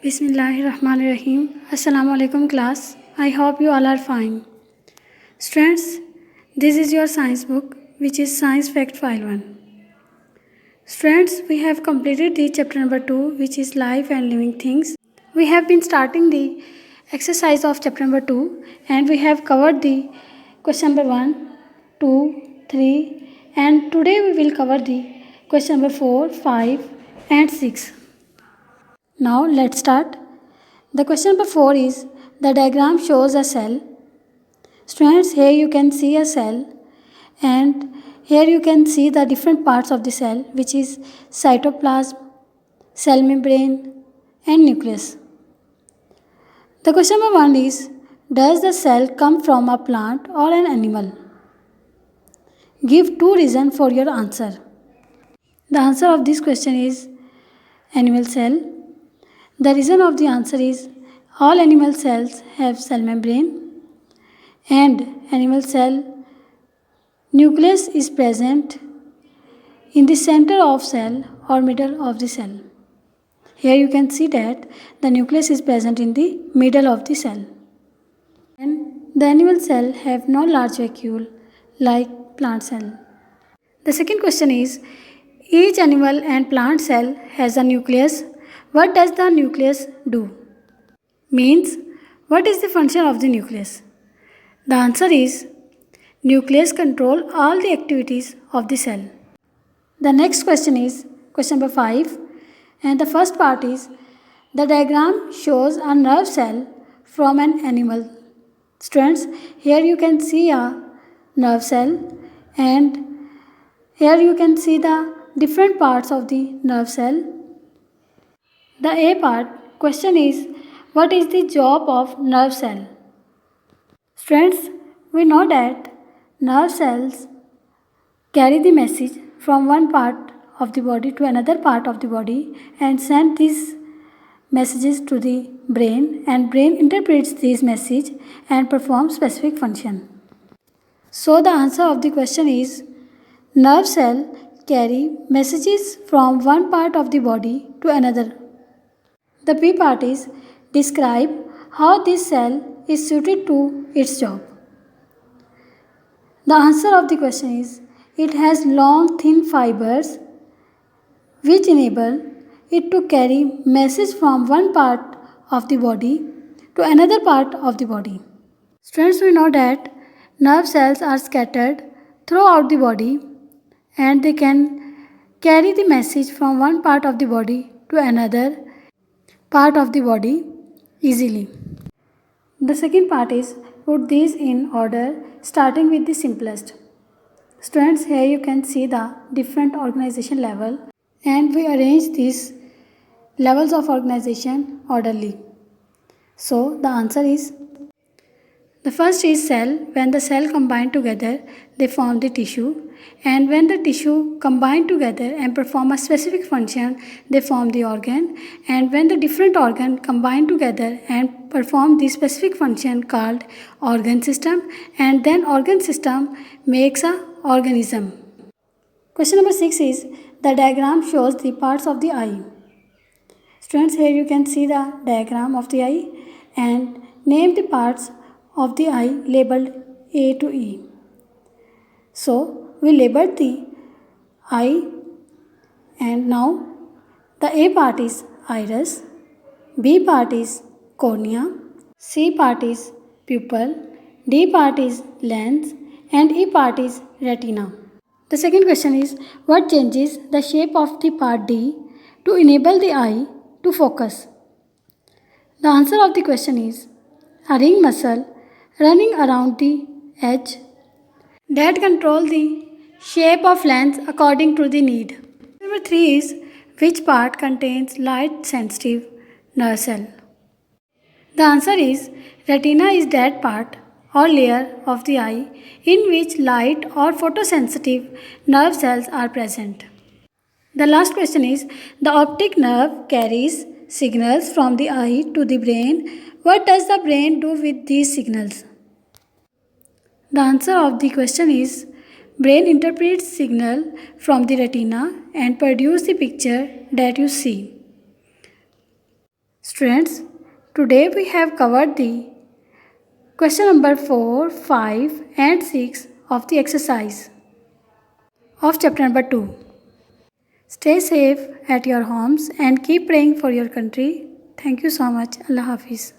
Bismillahirrahmanirrahim. Assalamu alaikum class. I hope you all are fine. Students, this is your science book which is Science Fact File 1. Students, we have completed the chapter number 2 which is Life and Living Things. We have been starting the exercise of chapter number 2 and we have covered the question number 1, 2, 3 and today we will cover the question number 4, 5 and 6. Now let's start. The question number 4 is the diagram shows a cell. Students, here you can see a cell and here you can see the different parts of the cell which is cytoplasm, cell membrane and nucleus. The question number 1 is does the cell come from a plant or an animal? Give 2 reasons for your answer. The answer of this question is animal cell. The reason of the answer is all animal cells have cell membrane and animal cell nucleus is present in the center of cell or middle of the cell. Here you can see that the nucleus is present in the middle of the cell. And the animal cell have no large vacuole like plant cell. The second question is each animal and plant cell has a nucleus. What does the nucleus do? Means, what is the function of the nucleus? The answer is, nucleus control all the activities of the cell. The next question is question number 5 and the first part is, the diagram shows a nerve cell from an animal. Students, here you can see a nerve cell and here you can see the different parts of the nerve cell. The A part question is what is the job of nerve cell? Students, we know that nerve cells carry the message from one part of the body to another part of the body and send these messages to the brain and brain interprets these messages and performs specific function. So the answer of the question is nerve cell carry messages from one part of the body to another. The B part is describe how this cell is suited to its job. The answer of the question is it has long thin fibers which enable it to carry message from one part of the body to another part of the body. Students, we know that nerve cells are scattered throughout the body and they can carry the message from one part of the body to another part of the body easily. The second part is put these in order starting with the simplest. Students, here you can see the different organization level and we arrange these levels of organization orderly. So the answer is the first is cell. When the cell combine together, they form the tissue. And when the tissue combine together and perform a specific function, they form the organ. And when the different organ combine together and perform the specific function called organ system, and then organ system makes a organism. Question number 6 is the diagram shows the parts of the eye. Students, here you can see the diagram of the eye and name the parts of the eye labeled A to E. So, we labeled the eye and now the A part is iris, B part is cornea, C part is pupil, D part is lens and E part is retina. The second question is what changes the shape of the part D to enable the eye to focus? The answer of the question is a ring muscle running around the edge that control the shape of lens according to the need. Number 3 is which part contains light sensitive nerve cell? The answer is retina is that part or layer of the eye in which light or photosensitive nerve cells are present. The last question is the optic nerve carries signals from the eye to the brain. What does the brain do with these signals? The answer of the question is brain interprets signal from the retina and produce the picture that you see. Students, today we have covered the question number 4, 5 and 6 of the exercise of chapter number 2. Stay safe at your homes and keep praying for your country. Thank you so much. Allah Hafiz.